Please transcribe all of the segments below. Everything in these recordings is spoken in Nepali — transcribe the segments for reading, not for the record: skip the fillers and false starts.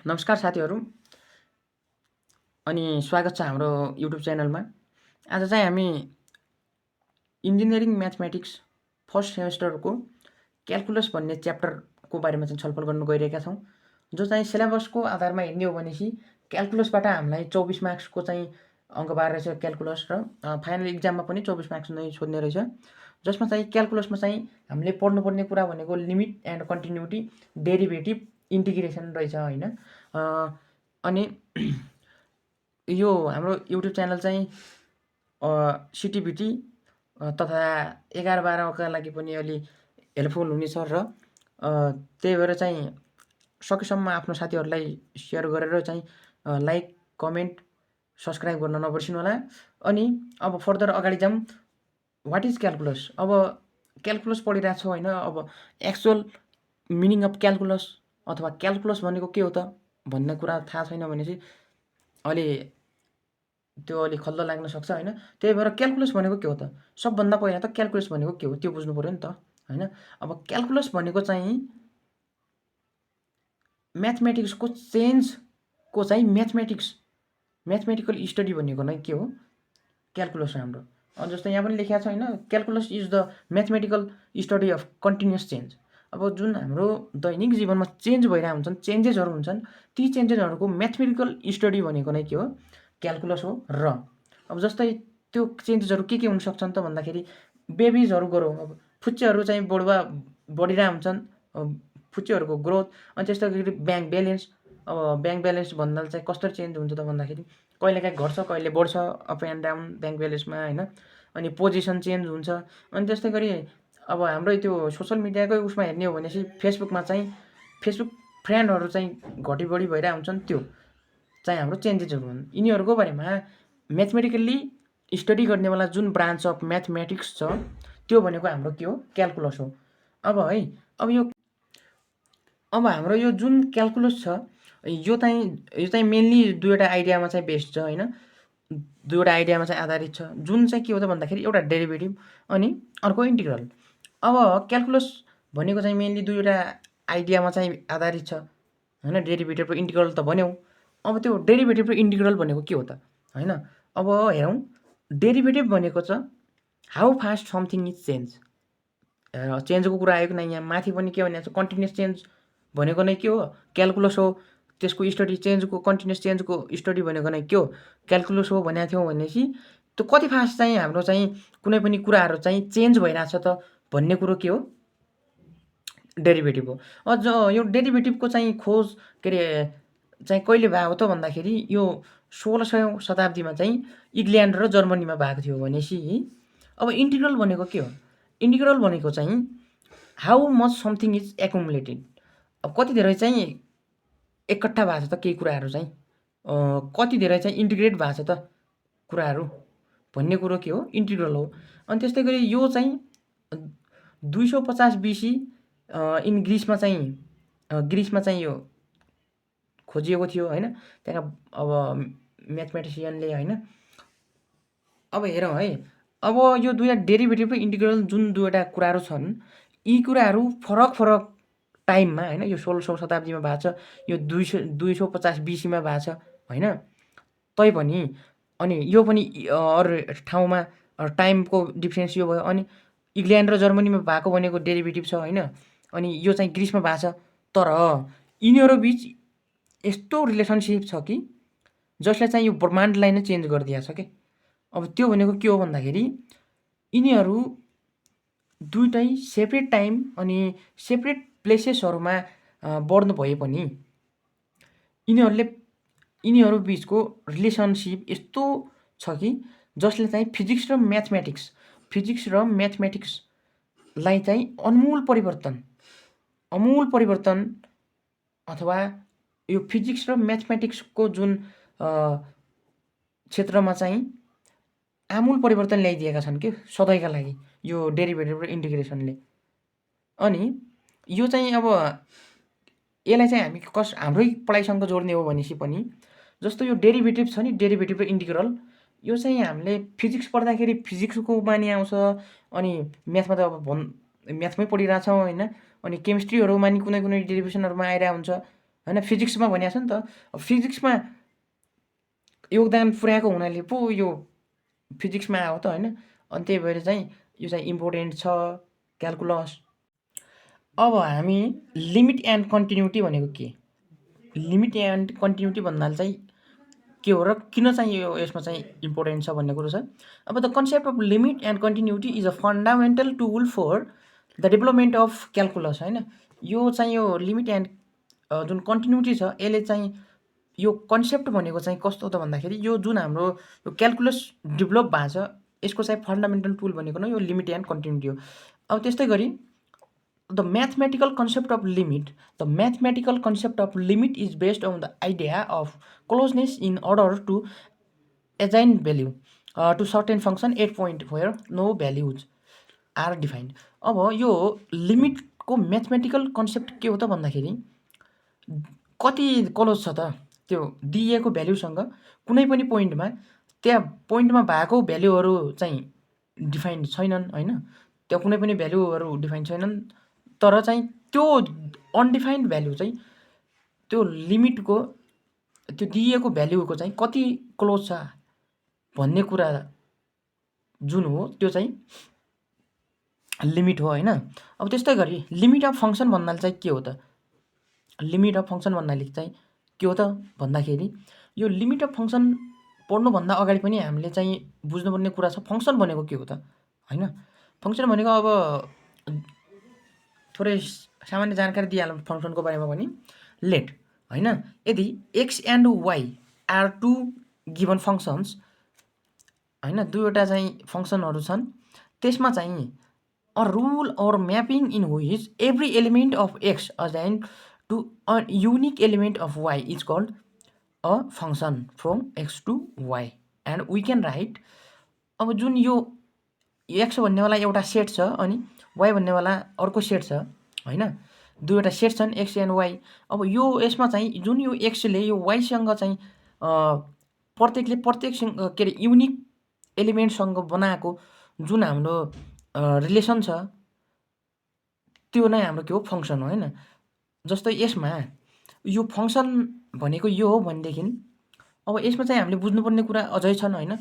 नमस्कार साथीहरू अनि स्वागत छ हाम्रो युट्युब च्यानलमा। आज चाहिँ हामी इन्जिनियरिङ म्याथमेटिक्स फर्स्ट सेमेस्टरको क्यालकुलस भन्ने च्याप्टरको बारेमा चाहिँ छलफल गर्न गइरहेका छौँ, जो चाहिँ सिलेबसको आधारमा हेर्ने हो भनेपछि क्यालकुलसबाट हामीलाई 24 मार्क्सको चाहिँ अङ्कबार रहेछ क्यालकुलस र फाइनल इक्जाममा पनि 24 मार्क्स नै सोध्ने रहेछ, जसमा चाहिँ क्यालकुलसमा चाहिँ हामीले पढ्नुपर्ने कुरा भनेको limit and continuity, derivative, integration रहेछ होइन। अनि यो हाम्रो युट्युब च्यानल चाहिँ सिटिभिटी तथा 11-12का लागि पनि अलि हेल्पफुल हुनेछ र त्यही भएर चाहिँ सकेसम्म आफ्नो साथीहरूलाई सेयर गरेर चाहिँ लाइक, कमेन्ट, सब्सक्राइब गर्न नबिर्सिनु होला। अनि अब फर्दर अगाडि जाउँ। What is calculus? अब क्यालकुलस पढिरहेको छु होइन। अब एक्चुअल मिनिङ अफ क्यालकुलस अथवा क्यालकुलस भनेको के हो त भन्ने कुरा थाहा छैन भने चाहिँ त्यो अलि खल्लो लाग्न सक्छ होइन। त्यही भएर क्यालकुलस भनेको के हो त? सबभन्दा पहिला त क्यालकुलस भनेको के हो त्यो बुझ्नु पऱ्यो नि त होइन। अब क्यालकुलस भनेको चाहिँ म्याथमेटिक्सको चेन्जको चाहिँ म्याथमेटिकल स्टडी भनेको नै के हो? क्यालकुलस हो हाम्रो। जस्तो यहाँ पनि लेखेको छ होइन, calculus is the mathematical study of continuous change. अब जुन हाम्रो दैनिक जीवनमा चेन्ज भइरहेको हुन्छन्, चेन्जेसहरू हुन्छन्, ती चेन्जेसहरूको म्याथमेटिकल स्टडी भनेको नै के हो? क्यालकुलस हो। र अब जस्तै त्यो चेन्जेसहरू के हुन सक्छन् त भन्दाखेरि बेबिजहरू गरौँ। अब फुच्चेहरू चाहिँ बढिरहेको हुन्छन्, फुच्चेहरूको ग्रोथ। अनि त्यस्तै गरी ब्याङ्क ब्यालेन्स। अब ब्याङ्क ब्यालेन्स भन्दा चाहिँ कस्तो चेन्ज हुन्छ त भन्दाखेरि कहिलेकाहीँ घट्छ, कहिले बढ्छ, अप एन्ड डाउन ब्याङ्क ब्यालेन्समा होइन। अनि पोजिसन चेन्ज हुन्छ। अनि त्यस्तै गरी अब हाम्रो त्यो सोसल मिडियाकै उसमा हेर्ने हो भनेपछि फेसबुकमा चाहिँ फेसबुक फ्रेन्डहरू चाहिँ घटी बढी भइरहेको हुन्छन्, त्यो चाहिँ हाम्रो चेन्जेसहरू हुन्। यिनीहरूको बारेमा म्याथमेटिकल्ली स्टडी गर्नेवाला जुन ब्रान्च अफ म्याथमेटिक्स छ त्यो भनेको हाम्रो के हो? क्यालकुलस हो। अब हाम्रो यो जुन क्यालकुलस छ यो चाहिँ मेनली दुईवटा आइडियामा चाहिँ बेस्ड छ होइन। दुईवटा आइडियामा चाहिँ आधारित छ, जुन चाहिँ के हो त भन्दाखेरि एउटा डेरिभेटिभ अनि अर्को इन्टिग्रल। अब क्यालकुलस भनेको चाहिँ मेनली दुईवटा आइडियामा चाहिँ आधारित छ होइन। डेरिभेटिभ र इन्टिग्रल त भन्यौँ। अब त्यो डेरिभेटिभ र इन्टिग्रल भनेको के हो त होइन। अब हेरौँ, डेरिभेटिभ भनेको छ how fast something is change. चेन्जको कुरा आएको नै यहाँ माथि पनि के भनेको छ? कन्टिन्युस चेन्ज भनेको नै के हो? क्यालकुलस हो। त्यसको स्टडी कन्टिन्युस चेन्जको स्टडी भनेको नै के हो? क्यालकुलस हो भनेको थियौँ भनेपछि त्यो कति फास्ट चाहिँ हाम्रो चाहिँ कुनै पनि कुराहरू चाहिँ चेन्ज भइरहेछ त भन्ने कुरो के हो? डेरिभेटिभ हो। अझ यो डेरिभेटिभको चाहिँ खोज चाहिँ कहिले भएको हो त भन्दाखेरि यो 1600औँ शताब्दीमा चाहिँ इङ्ल्यान्ड र जर्मनीमा भएको थियो भनेपछि। अब इन्टिग्रल भनेको के हो? इन्टिग्रल भनेको चाहिँ how much something is accumulated. अब कति धेरै चाहिँ एकट्ठा भएको छ त केही कुराहरू चाहिँ, कति धेरै चाहिँ इन्टिग्रेट भएको छ त कुराहरू भन्ने कुरो के हो? इन्टिग्रल हो। अनि त्यस्तै गरी यो चाहिँ 250 BC इन ग्रिसमा चाहिँ यो खोजिएको थियो होइन। त्यहाँ अब म्याथमेटिसियनले होइन। अब हेरौँ है, अब यो दुईवटा डेरिभेटिभ र इन्टिग्रल जुन दुईवटा कुराहरू छन्, यी कुराहरू फरक फरक टाइममा होइन। यो 1600औँ शताब्दीमा भएको छ, यो 250 BCमा भएको छ होइन। तैपनि अनि यो पनि अरू ठाउँमा टाइमको डिफ्रेन्स यो भयो। अनि इङ्ल्यान्ड र जर्मनीमा भएको भनेको डेरिभेटिभ छ होइन। अनि यो चाहिँ ग्रिसमा भएको छ। तर यिनीहरू बिच यस्तो रिलेसनसिप छ कि जसले चाहिँ यो ब्रह्माण्डलाई नै चेन्ज गरिदिएको छ कि। अब त्यो भनेको के हो भन्दाखेरि यिनीहरू दुइटै सेपरेट टाइम अनि सेपरेट प्लेसेसहरूमा बढ्नु भए पनि यिनीहरू बिचको रिलेसनसिप यस्तो छ कि जसले चाहिँ फिजिक्स र म्याथमेटिक्सलाई चाहिँ अमूल परिवर्तन अथवा यो फिजिक्स र म्याथमेटिक्सको जुन क्षेत्रमा चाहिँ आमूल परिवर्तन ल्याइदिएका छन् कि सधैँका लागि यो डेरिभेटिभ र इन्टिग्रेसनले। अनि यो चाहिँ अब यसलाई चाहिँ हामी हाम्रै पढाइसँग जोड्ने हो भनेपछि पनि जस्तो यो डेरिभेटिभ छ नि, डेरिभेटिभ र इन्टिग्रल, यो चाहिँ हामीले फिजिक्स पढ्दाखेरि फिजिक्सको बानी आउँछ। अनि म्याथमा त अब म्याथमै पढिरहेछौँ होइन। अनि केमिस्ट्रीहरूमा नि कुनै डेरिभेसनहरूमा आइरहेको हुन्छ होइन, फिजिक्समा भनिएको छ नि त। फिजिक्समा योगदान पुर्याएको हुनाले पो यो फिजिक्समा आयो त होइन। अनि त्यही भएर चाहिँ यो चाहिँ इम्पोर्टेन्ट छ क्यालकुलस। अब हामी लिमिट एन्ड कन्टिन्युटी भनेको के, लिमिट एन्ड कन्टिन्युटी भन्नाले चाहिँ के हो र किन चाहिँ यो यसमा चाहिँ इम्पोर्टेन्ट छ भन्ने कुरो छ। अब the concept of limit and continuity is a fundamental tool for the development of calculus होइन। यो चाहिँ यो लिमिट एन्ड जुन कन्टिन्युटी छ यसले चाहिँ यो कन्सेप्ट भनेको चाहिँ कस्तो त भन्दाखेरि यो जुन हाम्रो यो क्यालकुलस डेभलप भएको छ यसको चाहिँ फन्डामेन्टल टुल भनेको नै यो लिमिट एन्ड कन्टिन्युटी हो। अब त्यस्तै गरी the mathematical concept of limit is based on the idea of closeness in order to assign value to certain function at point where no values are defined। अब यो लिमिटको म्याथमेटिकल कन्सेप्ट के हो त भन्दाखेरि कति क्लोज छ त त्यो दिएको भ्याल्युसँग कुनै पनि पोइन्टमा त्यहाँ पोइन्टमा भएको भ्याल्युहरू चाहिँ डिफाइन्ड छैनन् होइन, त्यहाँ कुनै पनि भ्याल्युहरू डिफाइन्ड छैनन्, तर चाहिँ त्यो अनडिफाइन्ड भ्याल्यु चाहिँ त्यो लिमिटको त्यो दिएको भ्याल्युको चाहिँ कति क्लोज छ भन्ने कुरा जुन हो त्यो चाहिँ लिमिट हो होइन। अब त्यस्तै गरी लिमिट अफ फङ्सन भन्नाले चाहिँ के हो त, लिमिट अफ फङ्सन भन्नाले चाहिँ के हो त भन्दाखेरि यो लिमिट अफ फङ्सन पढ्नुभन्दा अगाडि पनि हामीले चाहिँ बुझ्नुपर्ने कुरा छ फङ्सन भनेको के हो त होइन। फङ्सन भनेको अब थोरै सामान्य जानकारी दिइहालौँ फङ्सनको बारेमा पनि। लेट होइन, यदि x and y are two given functions होइन, दुईवटा चाहिँ फङ्सनहरू छन्, त्यसमा चाहिँ a rule or mapping in which every element of x assigned to a unique element of y is called a function from x to y and we can write. अब जुन यो एक्स भन्नेवाला एउटा सेट छ अनि वाइ भन्नेवाला अर्को सेट छ होइन, दुईवटा सेट छन् एक्स एन्ड वाइ। अब यो यसमा चाहिँ जुन यो एक्सले यो वाइसँग चाहिँ प्रत्येकले प्रत्येकसँग के अरे युनिक एलिमेन्टसँग बनाएको जुन हाम्रो रिलेसन छ त्यो नै हाम्रो के हो फङ्सन हो होइन। जस्तै यसमा यो फङ्सन भनेको यो हो भनेदेखि अब यसमा चाहिँ हामीले बुझ्नुपर्ने कुरा अझै छन् होइन।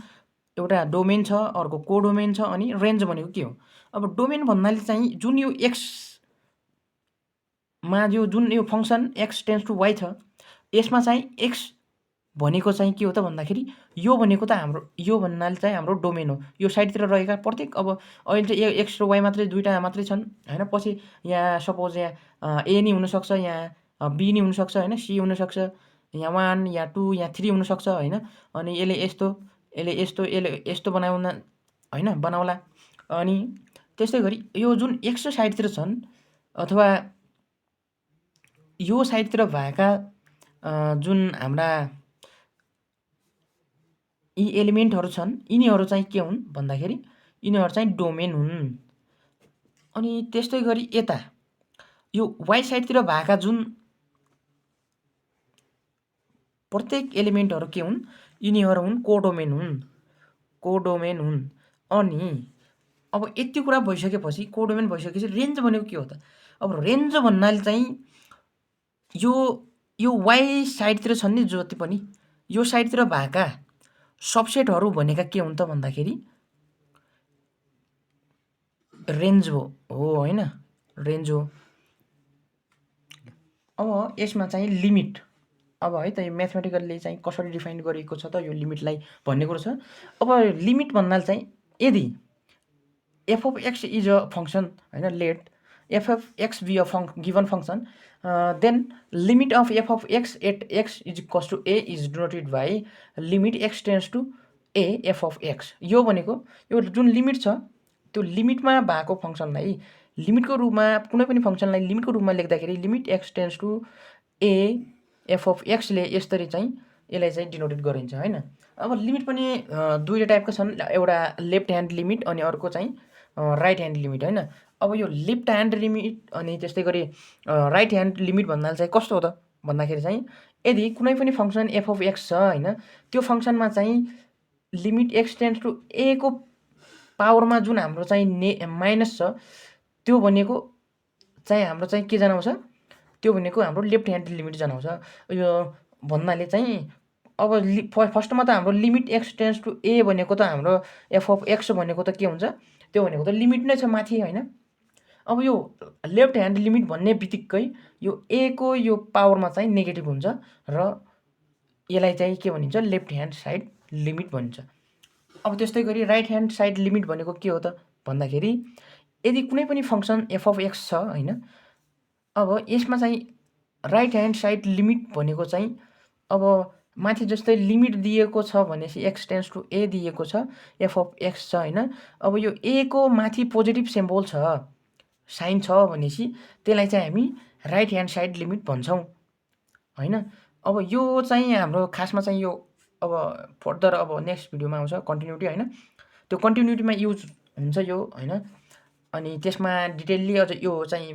एउटा डोमेन छ, अर्को कोडोमेन छ, अनि रेन्ज भनेको के हो। अब डोमेन भन्नाले चाहिँ जुन यो एक्समा यो जुन यो function x tends to y छ यसमा चाहिँ एक्स भनेको चाहिँ के हो त भन्दाखेरि यो भनेको त हाम्रो यो भन्नाले चाहिँ हाम्रो डोमेन हो। यो साइडतिर रहेका प्रत्येक अब अहिले चाहिँ एक्स र वाइ मात्रै दुईवटा मात्रै छन् होइन, पछि यहाँ सपोज यहाँ ए नि हुनसक्छ, यहाँ बी नि हुनसक्छ होइन, सी हुनसक्छ, यहाँ 1 या 2 या 3 हुनसक्छ होइन। अनि यसले यस्तो बनाउला। अनि त्यस्तै गरी यो जुन एक्स साइडतिर छन् अथवा यो साइडतिर भएका जुन हाम्रा यी एलिमेन्टहरू छन् यिनीहरू चाहिँ के हुन् भन्दाखेरि यिनीहरू चाहिँ डोमेन हुन्। अनि त्यस्तै गरी यता यो वाइ साइडतिर भएका जुन प्रत्येक एलिमेन्टहरू के हुन् यिनीहरू हुन् कोडोमेन हुन्। अनि अब यति कुरा भइसकेपछि कोडोमेन भइसकेपछि रेन्ज भनेको के हो त। अब रेन्ज भन्नाले चाहिँ यो वाइ साइडतिर छन् नि जति पनि यो साइडतिर भएका सबसेटहरू भनेका के हुन् त भन्दाखेरि रेन्ज हो होइन, रेन्ज हो। अब यसमा चाहिँ लिमिट अब है त यो म्याथमेटिकलले चाहिँ कसरी डिफाइन गरेको छ त यो लिमिटलाई भन्ने कुरो छ। अब लिमिट भन्नाले चाहिँ यदि f of x is a function होइन, let f of x be a given function then limit of f of x at x is equals to a is denoted by limit x tends to a f of x. यो भनेको यो जुन लिमिट छ त्यो लिमिटमा भएको फङ्सनलाई लिमिटको रूपमा कुनै पनि फङ्सनलाई लिमिटको रूपमा लेख्दाखेरि limit x tends to a f of एक्सले यसरी चाहिँ यसलाई चाहिँ डिनोटेड गरिन्छ होइन। अब लिमिट पनि दुईवटा टाइपको छन्, एउटा लेफ्ट ह्यान्ड लिमिट अनि अर्को चाहिँ राइट ह्यान्ड लिमिट होइन। अब यो लेफ्ट ह्यान्ड लिमिट अनि त्यस्तै गरी राइट ह्यान्ड लिमिट भन्नाले चाहिँ कस्तो हो त भन्दाखेरि चाहिँ यदि कुनै पनि फङ्सन एफ अफ एक्स छ होइन त्यो फङ्सनमा चाहिँ limit x tends to a को पावरमा जुन हाम्रो चाहिँ माइनस छ त्यो भनेको चाहिँ हाम्रो चाहिँ के जनाउँछ त्यो भनेको हाम्रो लेफ्ट ह्यान्ड लिमिट जनाउँछ। यो भन्नाले चाहिँ अब फर्स्टमा त हाम्रो लिमिट एक्स टेन्ड्स टु ए भनेको त हाम्रो एफ अफ एक्स भनेको त के हुन्छ, त्यो भनेको त लिमिट नै छ माथि, होइन। अब यो लेफ्ट ह्यान्ड लिमिट भन्ने बित्तिकै यो ए को यो पावरमा चाहिँ नेगेटिभ हुन्छ र यसलाई चाहिँ के भनिन्छ, लेफ्ट ह्यान्ड साइड लिमिट भनिन्छ। अब त्यस्तै गरी राइट ह्यान्ड साइड लिमिट भनेको के हो त भन्दाखेरि यदि कुनै पनि फङ्सन एफ अफ एक्स छ, होइन, अब यसमा चाहिँ राइट ह्यान्ड साइड लिमिट भनेको चाहिँ अब माथि जस्तै लिमिट दिएको छ भनेपछि एक्स टेन्ड्स टु ए दिएको छ, एफ अफ एक्स छ, होइन। अब यो ए को माथि पोजिटिभ सिम्बोल छ, साइन छ भनेपछि त्यसलाई चाहिँ हामी राइट ह्यान्ड साइड लिमिट भन्छौँ, होइन। अब यो चाहिँ हाम्रो खासमा चाहिँ यो अब फर्दर अब नेक्स्ट भिडियोमा आउँछ कन्टिन्युटी, होइन। त्यो कन्टिन्युटीमा युज हुन्छ यो, होइन। अनि त्यसमा डिटेलली अझ यो चाहिँ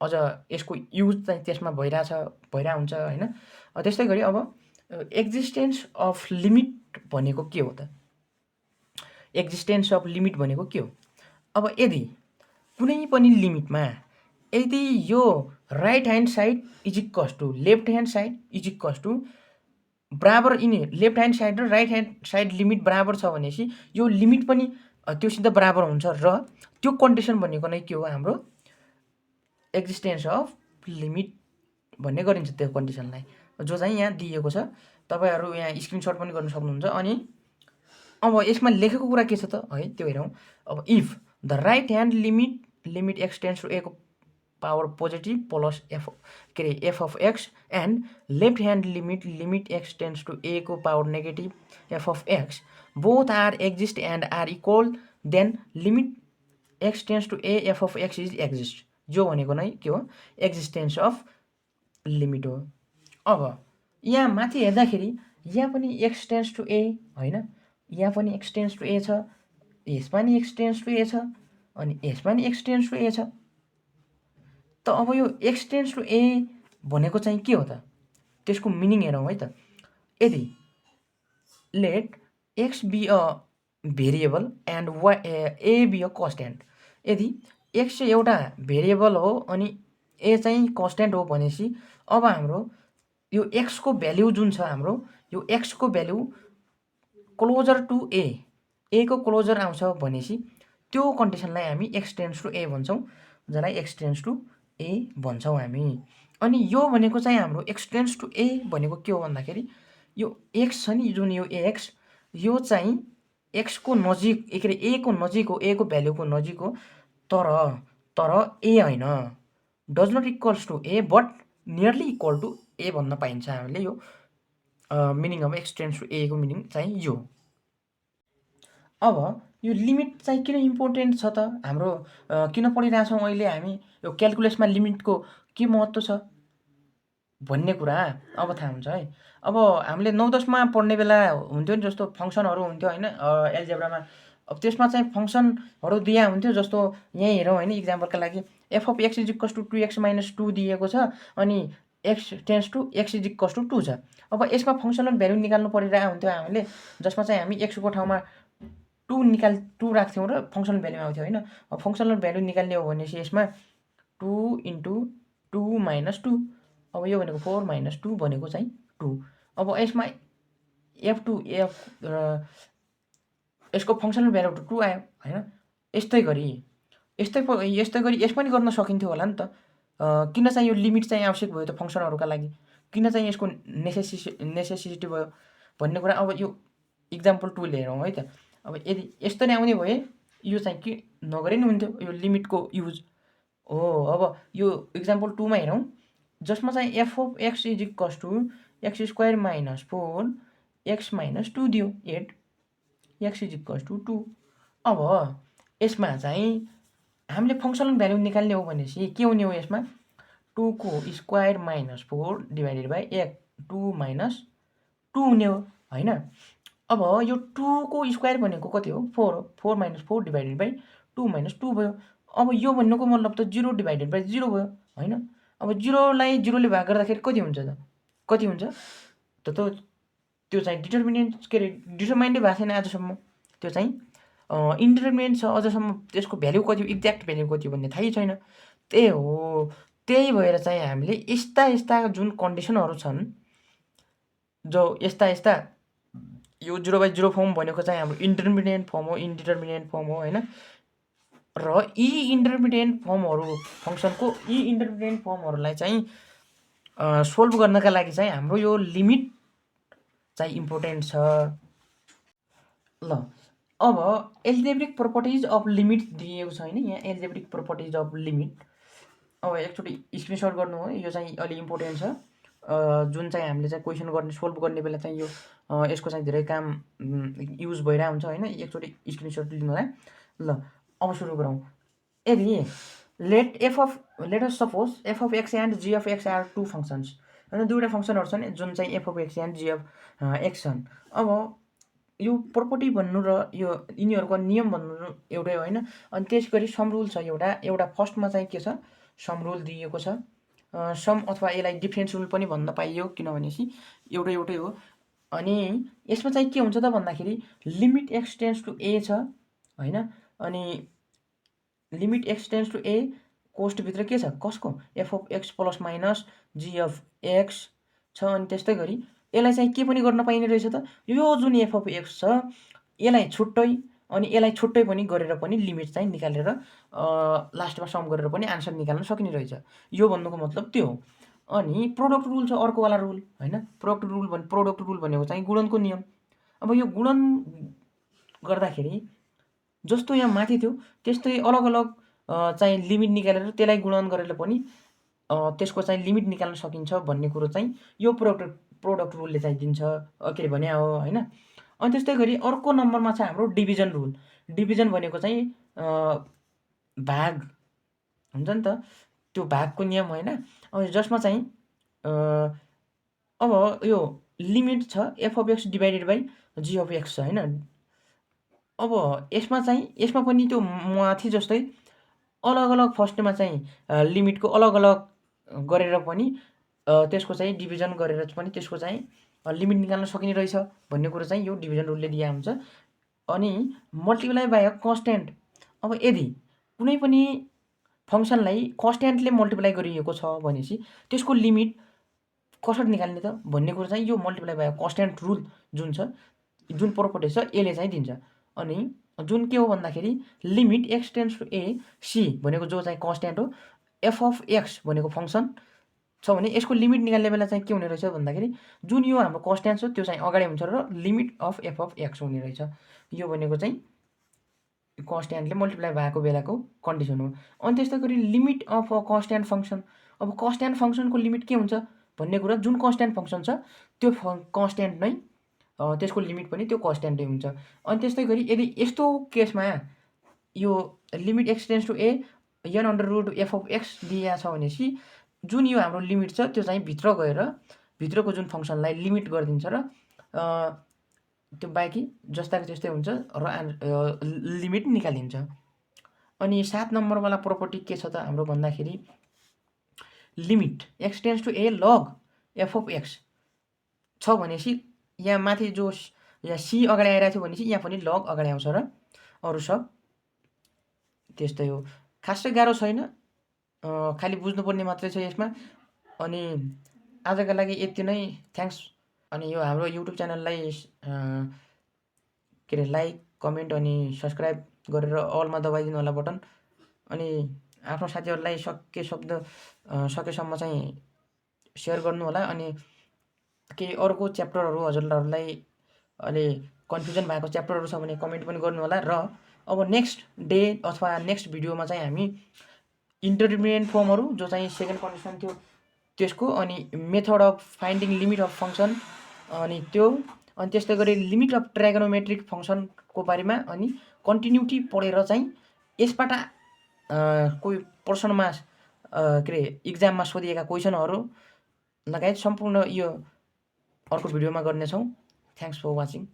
अझ यसको युज चाहिँ त्यसमा भइरहेको हुन्छ, होइन। त्यस्तै गरी अब एक्जिस्टेन्स अफ लिमिट भनेको के हो त, एक्जिस्टेन्स अफ लिमिट भनेको के हो। अब यदि कुनै पनि लिमिटमा यदि यो right hand side is equals to left hand side is equals to बराबर, यिनी लेफ्ट ह्यान्ड साइड र राइट ह्यान्ड साइड लिमिट बराबर छ भनेपछि यो लिमिट पनि त्योसित बराबर हुन्छ र त्यो कन्डिसन भनेको नै के हो, हाम्रो एक्जिस्टेन्स अफ लिमिट भन्ने गरिन्छ त्यो कन्डिसनलाई, जो चाहिँ यहाँ दिएको छ। तपाईँहरू यहाँ स्क्रिनसट पनि गर्न सक्नुहुन्छ। अनि अब यसमा लेखेको कुरा के छ त है, त्यो हेरौँ। अब if the right hand limit x tends to a को power positive plus f of x and left hand limit x tends to a को power negative f of x both are exist and are equal, then limit x tends to a f of x is exist, जो भनेको नै के हो, एक्जिस्टेन्स अफ लिमिट हो। अब यहाँ माथि हेर्दाखेरि यहाँ पनि एक्स टेन्ड्स टु ए, होइन, यहाँ पनि एक्स टेन्ड्स टु ए छ, यसमा नि एक्स टेन्ड्स टु ए छ, अनि यसमा नि एक्स टेन्ड्स टु ए छ। त अब यो एक्स टेन्ड्स टु ए भनेको चाहिँ के हो त, त्यसको मिनिङ हेरौँ है त। यदि let x be a variable and a be a constant, यदि एक्स एउटा भेरिएबल हो अनि ए चाहिँ कन्स्ट्यान्ट हो भनेपछि अब हाम्रो यो एक्सको भ्याल्यु जुन छ, हाम्रो यो एक्सको भ्याल्यु क्लोजर टु ए को क्लोजर आउँछ भनेपछि त्यो कन्डिसनलाई हामी एक्स टेन्ड्स टु ए भन्छौँ, जसलाई एक्स टेन्ड्स टु ए भन्छौँ हामी। अनि यो भनेको चाहिँ हाम्रो एक्स टेन्ड्स टु ए भनेको के हो भन्दाखेरि यो एक्स छ नि, जुन यो एक्स, यो चाहिँ एक्सको नजिक, के अरे ए को नजिक हो, ए को भ्याल्युको नजिक हो, तर ए होइन, does not equals to a but nearly equal to a भन्न पाइन्छ हामीले। यो meaning of x tends to a को मिनिङ चाहिँ यो। अब यो लिमिट चाहिँ किन इम्पोर्टेन्ट छ त, हाम्रो किन पढिरहेछौँ अहिले हामी, यो क्यालकुलसमा लिमिटको के महत्त्व छ भन्ने कुरा अब थाहा हुन्छ है। अब हामीले 9-10मा पढ्ने बेला हुन्थ्यो नि, जस्तो फङ्सनहरू हुन्थ्यो, होइन, एल्जेब्रामा। अब त्यसमा चाहिँ फङ्सनहरू दिया हुन्थ्यो, जस्तो यहीँ हेरौँ, होइन, इक्जाम्पलका लागि f of x is equals to 2x - 2 दिएको छ, अनि x tends to x is equals to 2 छ। अब यसमा फङ्सनल भ्यालु निकाल्नु परिरहेको हुन्थ्यो हामीले, जसमा चाहिँ हामी एक्सको ठाउँमा 2 राख्थ्यौँ र फङ्सनल भ्यालु आउँथ्यो, होइन। अब फङ्सनल भ्यालु निकाल्ने हो भनेपछि यसमा 2 × 2 - 2, अब यो भनेको 4 - 2 भनेको चाहिँ 2। अब यसमा F2 यसको फङ्सनल भ्यालु 2 आयो, होइन। यस्तै गरी यसमा नि गर्न सकिन्थ्यो होला नि त। किन चाहिँ यो लिमिट चाहिँ आवश्यक भयो त फङ्सनहरूका लागि, किन चाहिँ यसको नेसेसिटी भयो भन्ने कुरा अब यो इक्जाम्पल 2 हेरौँ है त। अब यदि यस्तो नै आउने भए यो चाहिँ के नगरे नि हुन्थ्यो, यो लिमिटको युज हो। अब यो इक्जाम्पल 2 मा हेरौँ, जसमा चाहिँ f of x is equals to x square minus 4 x - 2 दियो, 8 एक्स इज इक्वल्स टु 2। अब यसमा चाहिँ हामीले फङ्सनल भ्यालु निकाल्ने हो भनेपछि के हुने हो, यसमा 2 को स्क्वायर माइनस 4 डिभाइडेड बाई 2 - 2 हुने हो, होइन। अब यो 2 को स्क्वायर भनेको कति हो, 4 हो, 4 - 4 डिभाइडेड बाई 2 - 2 भयो। अब यो भन्नुको मतलब त 0 डिभाइडेड बाई 0 भयो, होइन। अब 0लाई 0ले भाग गर्दाखेरि कति हुन्छ त, कति हुन्छ त त्यो चाहिँ डिटर्मिनेन्ट, के अरे डिटर्माइन्डै भएको छैन आजसम्म, त्यो चाहिँ इन्डिटर्मिनेन्ट छ अझसम्म, त्यसको भ्याल्यु कति हो, एक्ज्याक्ट भ्याल्यु कति हो भन्ने थाहै छैन। त्यही हो त्यही भएर चाहिँ हामीले यस्ता जुन कन्डिसनहरू छन्, जो यस्ता यो 0/0 फर्म भनेको चाहिँ हाम्रो इन्डिटर्मिनेन्ट फर्म हो, इन्डिटर्मिनेन्ट फर्म हो हैन। र यी इन्डिटर्मिनेन्ट फर्महरू फङ्सनको यी इन्डिटर्मिनेन्ट फर्महरूलाई चाहिँ सोल्भ गर्नका लागि चाहिँ हाम्रो यो लिमिट चाहिँ इम्पोर्टेन्ट छ। ल अब एल्जेब्रिक प्रोपर्टिज अफ लिमिट दिएको छ हैन, यहाँ एल्जेब्रिक प्रोपर्टिज अफ लिमिट। अब एकचोटि स्क्रिनसट गर्नु हो, यो चाहिँ अलि इम्पोर्टेन्ट छ। जुन चाहिँ हामीले चाहिँ क्वेसन गर्ने सोल्भ गर्ने बेला चाहिँ यो यसको चाहिँ धेरै काम युज भइरहेको हुन्छ हैन। एकचोटि स्क्रिनसट लिनु होला। ल अब सुरु गरौँ। यदि let us suppose f of x and g of x are two functions हैन, दुईवटा फङ्सनहरू छन् जुन चाहिँ f of x and g of x छन्। अब यो प्रोपर्टी भन्नु र यो यिनीहरूको नियम भन्नु एउटै हो हैन। अनि त्यस गरी सम रुल छ एउटा फर्स्टमा चाहिँ के छ, सम रुल दिएको छ। सम अथवा यसलाई डिफरेन्स रुल पनि भन्न पाइयो, किनभनेपछि एउटै हो। अनि यसमा चाहिँ के हुन्छ त भन्दाखेरि limit x tends to a छ हैन। अनि limit x tends to a कोष्टभित्र के छ, कसको f of x plus minus g of x छ। अनि त्यस्तै गरी यसलाई चाहिँ के पनि गर्न पाइने रहेछ त, यो जुन f of x छ यसलाई छुट्टै अनि यसलाई छुट्टै पनि गरेर पनि लिमिट चाहिँ निकालेर लास्टमा सम गरेर पनि आन्सर निकाल्न सकिने रहेछ। यो भन्नुको मतलब त्यो हो। अनि प्रोडक्ट रुल छ अर्कोवाला रुल हैन। प्रोडक्ट रुल भनेको चाहिँ गुणनको नियम। अब यो गुणन गर्दाखेरि जस्तो यहाँ माथि थियो त्यस्तै अलग अलग चाहिँ लिमिट निकालेर त्यसलाई गुणन गरेर पनि त्यसको चाहिँ लिमिट निकाल्न सकिन्छ भन्ने कुरो चाहिँ यो प्रोडक्ट रुलले चाहिँ दिन्छ, के अरे भने हो हैन। अनि त्यस्तै गरी अर्को नम्बरमा छ हाम्रो डिभिजन रुल। डिभिजन भनेको चाहिँ भाग हुन्छ नि त, त्यो भागको नियम होइन। अनि जसमा चाहिँ अब यो लिमिट छ f of x divided by g of x छ हैन। अब यसमा पनि त्यो माथि जस्तै अलग अलग फर्स्टमा चाहिँ लिमिटको अलग अलग गरेर पनि त्यसको चाहिँ डिभिजन गरेर पनि त्यसको चाहिँ लिमिट निकाल्न सकिने रहेछ भन्ने कुरो चाहिँ यो डिभिजन रुलले दिएको हुन्छ। अनि मल्टिप्लाई बाई अ कन्स्ट्यान्ट। अब यदि कुनै पनि फङ्सनलाई कन्स्ट्यान्टले मल्टिप्लाई गरिएको छ भनेपछि त्यसको लिमिट कसरी निकाल्ने त भन्ने कुरो चाहिँ यो multiply by a constant rule जुन छ, जुन प्रोपर्टी छ यसले चाहिँ दिन्छ। अनि जुन के हो भन्दाखेरि limit x tends to a c भनेको जो चाहिँ कन्स्ट्यान्ट हो, f of x भनेको फङ्सन छ भने यसको लिमिट निकाल्ने बेला चाहिँ के हुने रहेछ भन्दाखेरि जुन यो हाम्रो कन्स्ट्यान्ट छ त्यो चाहिँ अगाडि हुन्छ र limit of f of x हुने रहेछ। यो भनेको चाहिँ कन्स्ट्यान्टले मल्टिप्लाई भएको बेलाको कन्डिसन हो। अनि त्यस्तै गरी limit of a constant function. अब कन्स्ट्यान्ट फङ्सनको लिमिट के हुन्छ भन्ने कुरा, जुन कन्स्ट्यान्ट फङ्सन छ त्यो कन्स्ट्यान्ट नै त्यसको लिमिट पनि त्यो कन्स्ट्यान्टै हुन्छ। अनि त्यस्तै गरी यदि यस्तो केसमा यो limit x tends to a n under root f of x दिएको छ भनेपछि जुन यो हाम्रो लिमिट छ त्यो चाहिँ भित्र गएर भित्रको जुन फङ्सनलाई लिमिट गरिदिन्छ र त्यो बाँकी जस्ताको त्यस्तै हुन्छ र लिमिट निकालिन्छ। अनि 7 नम्बरवाला प्रोपर्टी के छ त हाम्रो भन्दाखेरि limit x tends to a log f of x छ भनेपछि यहाँ माथि जो यहाँ c अगाडि आइरहेको थियो भनेपछि यहाँ पनि लग अगाडि आउँछ र अरू सब त्यस्तै हो। खासै गाह्रो छैन, खालि बुझ्नुपर्ने मात्रै छ यसमा। अनि आजका लागि यति नै, थ्याङ्क्स। अनि यो हाम्रो युट्युब च्यानललाई के अरे लाइक कमेन्ट अनि सब्सक्राइब गरेर अलमा दबाइदिनु होला बटन। अनि आफ्नो साथीहरूलाई सकेसम्म चाहिँ सेयर गर्नु होला। अनि केही अर्को च्याप्टरहरू हजुरहरूलाई अलि कन्फ्युजन भएको च्याप्टरहरू छ भने कमेन्ट पनि गर्नु होला। र अब नेक्स्ट डे अथवा नेक्स्ट भिडियोमा चाहिँ हामी इन्डिटर्मिनेन्ट फर्महरू जो चाहिँ सेकेन्ड कन्डिसन थियो त्यसको, अनि method of finding limit of function अनि त्यो, अनि त्यस्तै गरी लिमिट अफ ट्राइगोनोमेट्रिक फङ्सनको बारेमा, अनि कन्टिन्युटी पढेर चाहिँ यसबाट कोही प्रश्नमा के अरे इक्जाममा सोधिएका क्वेसनहरू लगायत सम्पूर्ण यो अर्को भिडियोमा गर्नेछौँ। Thanks for watching.